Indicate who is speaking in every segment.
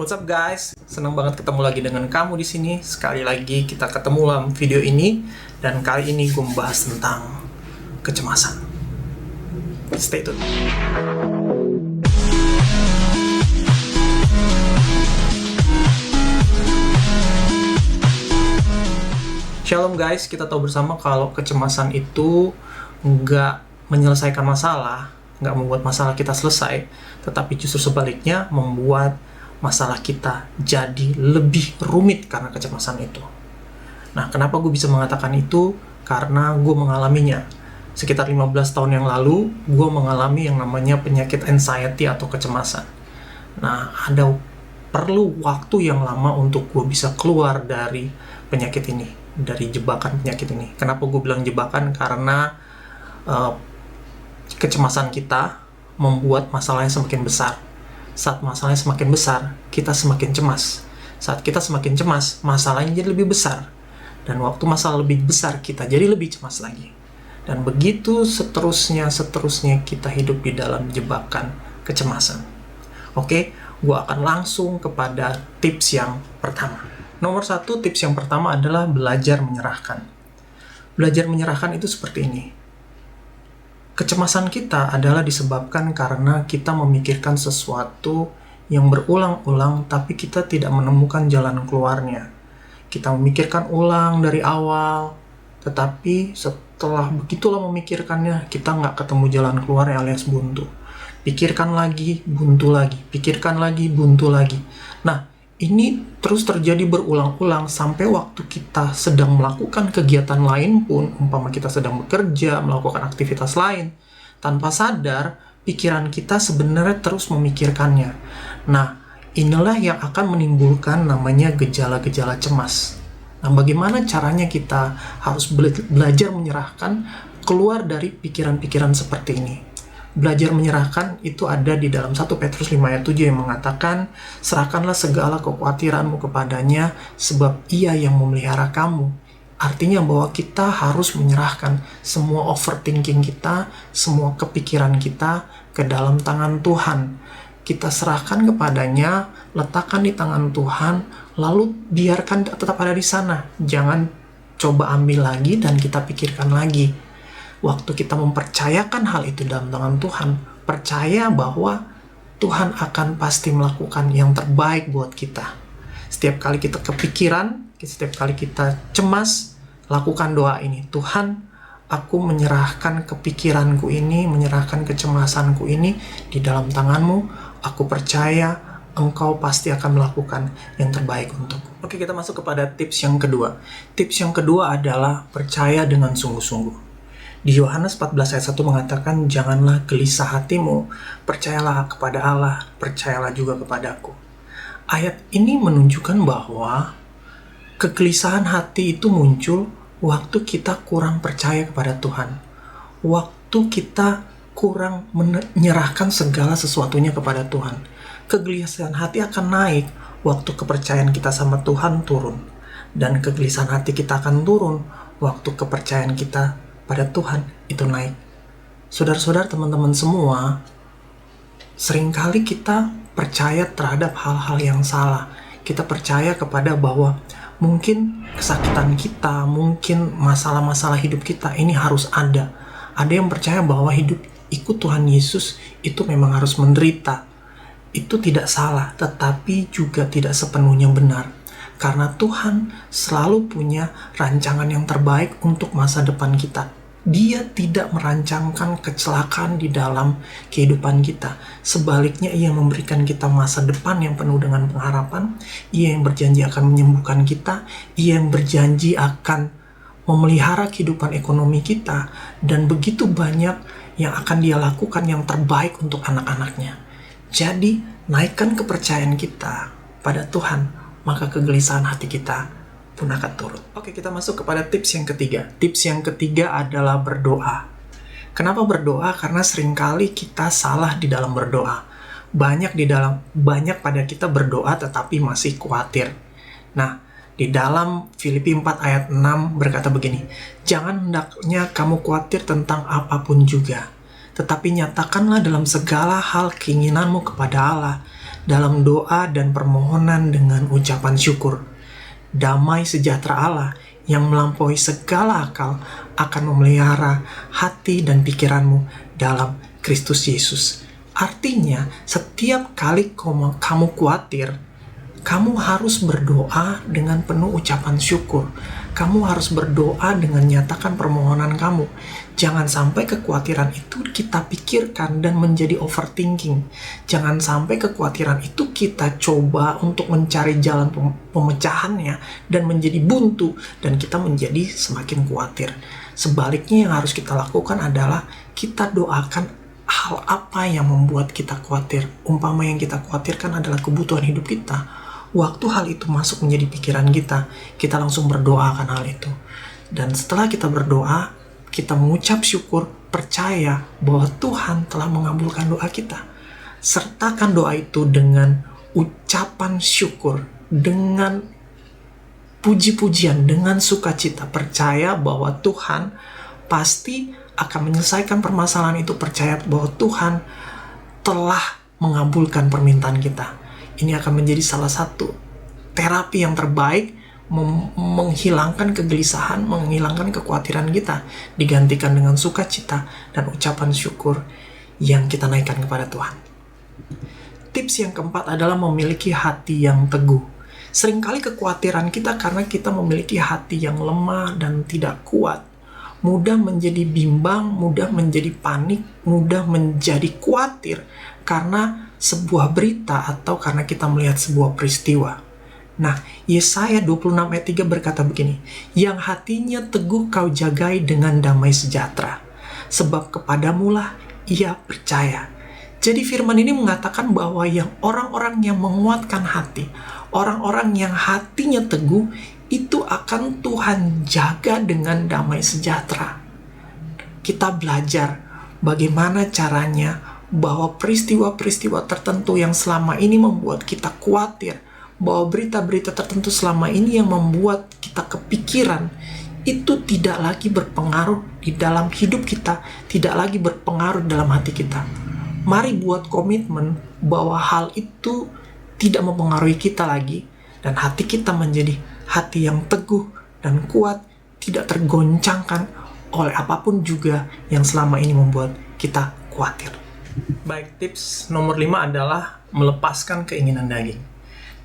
Speaker 1: What's up guys? Senang banget ketemu lagi dengan kamu di sini. Sekali lagi kita ketemu dalam video ini, dan kali ini gue membahas tentang kecemasan. Stay tune. Shalom guys, kita tahu bersama kalau kecemasan itu nggak menyelesaikan masalah, nggak membuat masalah kita selesai, tetapi justru sebaliknya membuat masalah kita jadi lebih rumit karena kecemasan itu. Nah, kenapa gue bisa mengatakan itu? Karena gue mengalaminya. Sekitar 15 tahun yang lalu, gue mengalami yang namanya penyakit anxiety atau kecemasan. Nah, ada perlu waktu yang lama untuk gue bisa keluar dari penyakit ini, dari jebakan penyakit ini. Kenapa gue bilang jebakan? Karena kecemasan kita membuat masalahnya semakin besar. Saat masalahnya semakin besar, kita semakin cemas. Saat kita semakin cemas, masalahnya jadi lebih besar. Dan waktu masalah lebih besar, kita jadi lebih cemas lagi. Dan begitu seterusnya kita hidup di dalam jebakan kecemasan. Oke, gue akan langsung kepada tips yang pertama. Nomor 1, tips yang pertama adalah belajar menyerahkan. Belajar menyerahkan itu seperti ini. Kecemasan kita adalah disebabkan karena kita memikirkan sesuatu yang berulang-ulang tapi kita tidak menemukan jalan keluarnya. Kita memikirkan ulang dari awal, tetapi setelah begitulah memikirkannya, kita nggak ketemu jalan keluarnya alias buntu. Pikirkan lagi, buntu lagi. Pikirkan lagi, buntu lagi. Nah, ini terus terjadi berulang-ulang sampai waktu kita sedang melakukan kegiatan lain pun, umpama kita sedang bekerja, melakukan aktivitas lain, tanpa sadar, pikiran kita sebenarnya terus memikirkannya. Nah, inilah yang akan menimbulkan namanya gejala-gejala cemas. Nah, bagaimana caranya kita harus belajar menyerahkan keluar dari pikiran-pikiran seperti ini? Belajar menyerahkan itu ada di dalam 1 Petrus 5 ayat 7 yang mengatakan, serahkanlah segala kekhawatiranmu kepadanya, sebab ia yang memelihara kamu. Artinya bahwa kita harus menyerahkan semua overthinking kita, semua kepikiran kita ke dalam tangan Tuhan. Kita serahkan kepadanya, letakkan di tangan Tuhan, lalu biarkan tetap ada di sana. Jangan coba ambil lagi dan kita pikirkan lagi. Waktu kita mempercayakan hal itu dalam tangan Tuhan, percaya bahwa Tuhan akan pasti melakukan yang terbaik buat kita. Setiap kali kita kepikiran, setiap kali kita cemas, lakukan doa ini. Tuhan, aku menyerahkan kepikiranku ini, menyerahkan kecemasanku ini di dalam tangan-Mu. Aku percaya Engkau pasti akan melakukan yang terbaik untukku. Oke, kita masuk kepada tips yang kedua. Tips yang kedua adalah percaya dengan sungguh-sungguh. Di Yohanes 14 ayat 1 mengatakan, janganlah gelisah hatimu, percayalah kepada Allah, percayalah juga kepadaku. Ayat ini menunjukkan bahwa kegelisahan hati itu muncul waktu kita kurang percaya kepada Tuhan. Waktu kita kurang menyerahkan segala sesuatunya kepada Tuhan. Kegelisahan hati akan naik waktu kepercayaan kita sama Tuhan turun. Dan kegelisahan hati kita akan turun waktu kepercayaan kita pada Tuhan itu naik. Saudara-saudara, teman-teman semua, seringkali kita percaya terhadap hal-hal yang salah. Kita percaya kepada bahwa mungkin kesakitan kita, mungkin masalah-masalah hidup kita ini harus ada. Ada yang percaya bahwa hidup ikut Tuhan Yesus itu memang harus menderita. Itu tidak salah, tetapi juga tidak sepenuhnya benar. Karena Tuhan selalu punya rancangan yang terbaik untuk masa depan kita. Dia tidak merancangkan kecelakaan di dalam kehidupan kita. Sebaliknya, ia memberikan kita masa depan yang penuh dengan pengharapan. Ia yang berjanji akan menyembuhkan kita. Ia yang berjanji akan memelihara kehidupan ekonomi kita. Dan begitu banyak yang akan dia lakukan yang terbaik untuk anak-anaknya. Jadi, naikkan kepercayaan kita pada Tuhan, maka kegelisahan hati kita pun akan turun. Oke, kita masuk kepada tips yang ketiga. Tips yang ketiga adalah berdoa. Kenapa berdoa? Karena seringkali kita salah di dalam berdoa. Banyak pada kita berdoa tetapi masih khawatir. Nah, di dalam Filipi 4 ayat 6 berkata begini, jangan hendaknya kamu khawatir tentang apapun juga, tetapi nyatakanlah dalam segala hal keinginanmu kepada Allah dalam doa dan permohonan dengan ucapan syukur. Damai sejahtera Allah yang melampaui segala akal akan memelihara hati dan pikiranmu dalam Kristus Yesus. Artinya, setiap kali kamu khawatir, kamu harus berdoa dengan penuh ucapan syukur. Kamu harus berdoa dengan nyatakan permohonan kamu. Jangan sampai kekhawatiran itu kita pikirkan dan menjadi overthinking. Jangan sampai kekhawatiran itu kita coba untuk mencari jalan pemecahannya dan menjadi buntu dan kita menjadi semakin khawatir. Sebaliknya yang harus kita lakukan adalah kita doakan hal apa yang membuat kita khawatir. Umpama yang kita khawatirkan adalah kebutuhan hidup kita. Waktu hal itu masuk menjadi pikiran kita langsung berdoa akan hal itu. Dan setelah kita berdoa, kita mengucap syukur, percaya bahwa Tuhan telah mengabulkan doa kita. Sertakan doa itu dengan ucapan syukur, dengan puji-pujian, dengan sukacita. Percaya bahwa Tuhan pasti akan menyelesaikan permasalahan itu. Percaya bahwa Tuhan telah mengabulkan permintaan kita. Ini akan menjadi salah satu terapi yang terbaik menghilangkan kegelisahan, menghilangkan kekhawatiran kita, digantikan dengan sukacita dan ucapan syukur yang kita naikkan kepada Tuhan. Tips yang keempat adalah memiliki hati yang teguh. Seringkali kekhawatiran kita karena kita memiliki hati yang lemah dan tidak kuat. Mudah menjadi bimbang, mudah menjadi panik, mudah menjadi khawatir karena sebuah berita atau karena kita melihat sebuah peristiwa. Nah, Yesaya 26 ayat 3 berkata begini, yang hatinya teguh kau jagai dengan damai sejahtera, sebab kepadamulah ia percaya. Jadi firman ini mengatakan bahwa yang orang-orang yang menguatkan hati, orang-orang yang hatinya teguh, itu akan Tuhan jaga dengan damai sejahtera. Kita belajar bagaimana caranya bahwa peristiwa-peristiwa tertentu yang selama ini membuat kita khawatir, bahwa berita-berita tertentu selama ini yang membuat kita kepikiran, itu tidak lagi berpengaruh di dalam hidup kita, tidak lagi berpengaruh dalam hati kita. Mari buat komitmen bahwa hal itu tidak mempengaruhi kita lagi, dan hati kita menjadi hati yang teguh dan kuat, tidak tergoncangkan oleh apapun juga yang selama ini membuat kita khawatir. Baik, tips nomor 5 adalah melepaskan keinginan daging.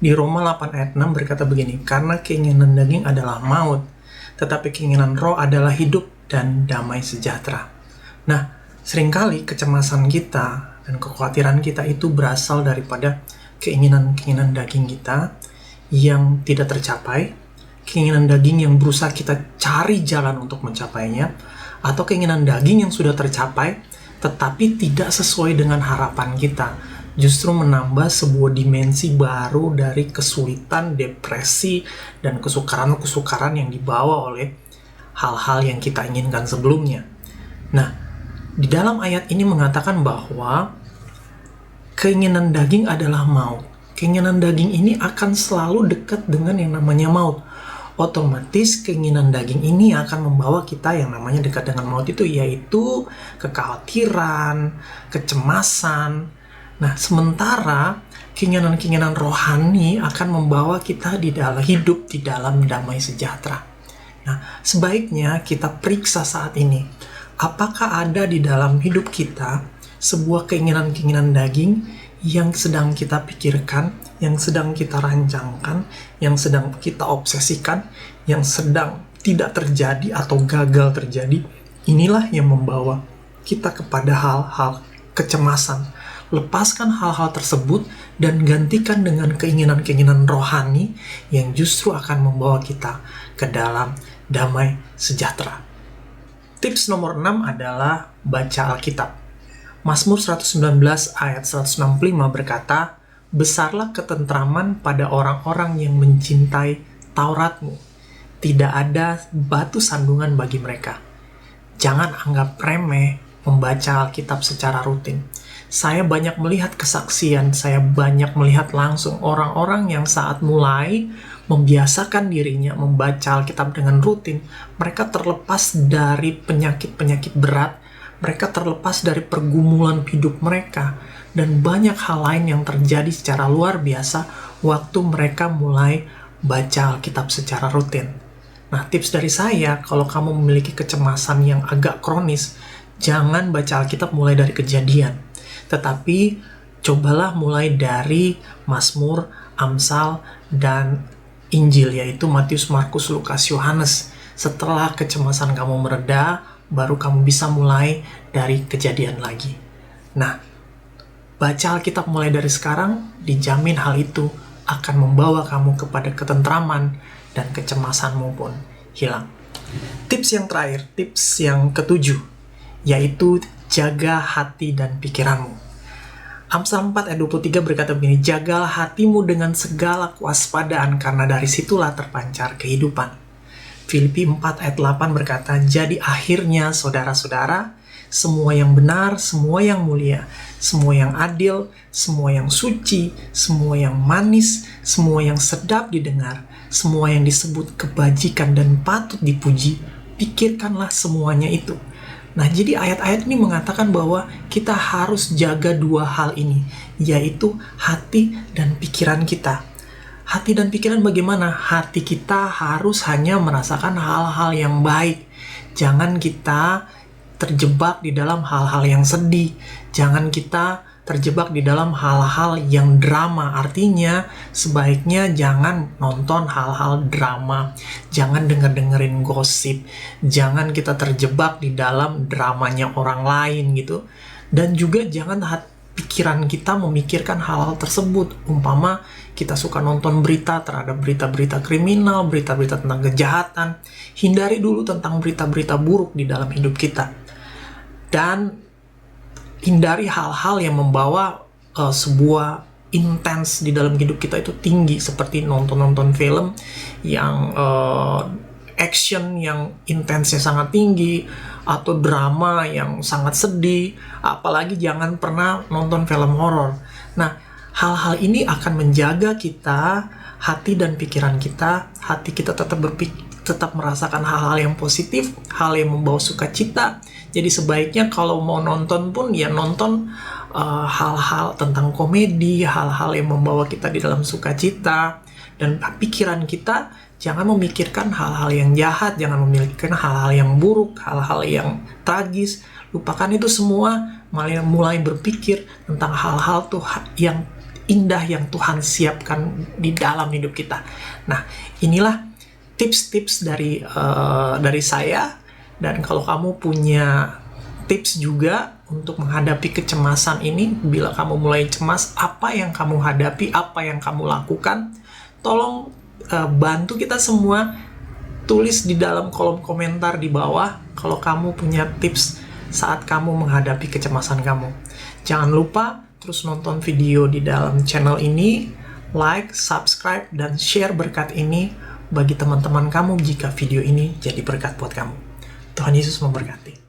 Speaker 1: Di Roma 8 ayat 6 berkata begini, karena keinginan daging adalah maut, tetapi keinginan roh adalah hidup dan damai sejahtera. Nah, seringkali kecemasan kita dan kekhawatiran kita itu berasal daripada keinginan-keinginan daging kita yang tidak tercapai, keinginan daging yang berusaha kita cari jalan untuk mencapainya, atau keinginan daging yang sudah tercapai tetapi tidak sesuai dengan harapan kita, justru menambah sebuah dimensi baru dari kesulitan, depresi, dan kesukaran-kesukaran yang dibawa oleh hal-hal yang kita inginkan sebelumnya. Nah, di dalam ayat ini mengatakan bahwa keinginan daging adalah maut. Keinginan daging ini akan selalu dekat dengan yang namanya maut. Otomatis keinginan daging ini akan membawa kita yang namanya dekat dengan maut itu, yaitu kekhawatiran, kecemasan. Nah, sementara keinginan-keinginan rohani akan membawa kita di dalam hidup di dalam damai sejahtera. Nah, sebaiknya kita periksa saat ini, apakah ada di dalam hidup kita sebuah keinginan-keinginan daging yang sedang kita pikirkan, yang sedang kita rancangkan, yang sedang kita obsesikan, yang sedang tidak terjadi atau gagal terjadi. Inilah yang membawa kita kepada hal-hal kecemasan. Lepaskan hal-hal tersebut dan gantikan dengan keinginan-keinginan rohani yang justru akan membawa kita ke dalam damai sejahtera. Tips nomor 6 adalah baca Alkitab. Mazmur 119 ayat 165 berkata, besarlah ketentraman pada orang-orang yang mencintai Tauratmu. Tidak ada batu sandungan bagi mereka. Jangan anggap remeh membaca Alkitab secara rutin. Saya banyak melihat kesaksian, saya banyak melihat langsung orang-orang yang saat mulai membiasakan dirinya membaca Alkitab dengan rutin, mereka terlepas dari penyakit-penyakit berat, mereka terlepas dari pergumulan hidup mereka, dan banyak hal lain yang terjadi secara luar biasa waktu mereka mulai baca Alkitab secara rutin. Nah, tips dari saya, kalau kamu memiliki kecemasan yang agak kronis, jangan baca Alkitab mulai dari Kejadian. Tetapi, cobalah mulai dari Mazmur, Amsal, dan Injil, yaitu Matius, Markus, Lukas, Yohanes. Setelah kecemasan kamu mereda, baru kamu bisa mulai dari Kejadian lagi. Nah, baca Alkitab mulai dari sekarang, dijamin hal itu akan membawa kamu kepada ketentraman dan kecemasanmu pun hilang. Tips yang terakhir, tips yang ketujuh, yaitu jaga hati dan pikiranmu. Amsal 4 ayat 23 berkata begini, jagalah hatimu dengan segala kewaspadaan karena dari situlah terpancar kehidupan. Filipi 4 ayat 8 berkata, jadi akhirnya saudara-saudara, semua yang benar, semua yang mulia, semua yang adil, semua yang suci, semua yang manis, semua yang sedap didengar, semua yang disebut kebajikan dan patut dipuji, pikirkanlah semuanya itu. Nah, jadi ayat-ayat ini mengatakan bahwa kita harus jaga dua hal ini, yaitu hati dan pikiran kita. Hati dan pikiran bagaimana? Hati kita harus hanya merasakan hal-hal yang baik. Jangan kita terjebak di dalam hal-hal yang sedih. Jangan kita terjebak di dalam hal-hal yang drama. Artinya, sebaiknya jangan nonton hal-hal drama. Jangan denger-dengerin gosip. Jangan kita terjebak di dalam dramanya orang lain gitu. Dan juga jangan pikiran kita memikirkan hal-hal tersebut. Umpama kita suka nonton berita terhadap berita-berita kriminal, berita-berita tentang kejahatan. Hindari dulu tentang berita-berita buruk di dalam hidup kita. Dan hindari hal-hal yang membawa sebuah intens di dalam hidup kita itu tinggi, seperti nonton-nonton film yang action yang intensnya sangat tinggi, atau drama yang sangat sedih. Apalagi jangan pernah nonton film horor. Nah, hal-hal ini akan menjaga kita, hati dan pikiran kita. Hati kita tetap merasakan hal-hal yang positif, hal yang membawa sukacita. Jadi sebaiknya kalau mau nonton pun ya nonton hal-hal tentang komedi, hal-hal yang membawa kita di dalam sukacita. Dan pikiran kita jangan memikirkan hal-hal yang jahat, jangan memikirkan hal-hal yang buruk, hal-hal yang tragis. Lupakan itu semua, mulai berpikir tentang hal-hal yang indah yang Tuhan siapkan di dalam hidup kita. Nah, inilah tips-tips dari saya. Dan kalau kamu punya tips juga untuk menghadapi kecemasan ini, bila kamu mulai cemas, apa yang kamu hadapi, apa yang kamu lakukan, tolong bantu kita semua, tulis di dalam kolom komentar di bawah kalau kamu punya tips saat kamu menghadapi kecemasan kamu. Jangan lupa terus nonton video di dalam channel ini, like, subscribe, dan share berkat ini bagi teman-teman kamu jika video ini jadi berkat buat kamu. Tuhan Yesus memberkati.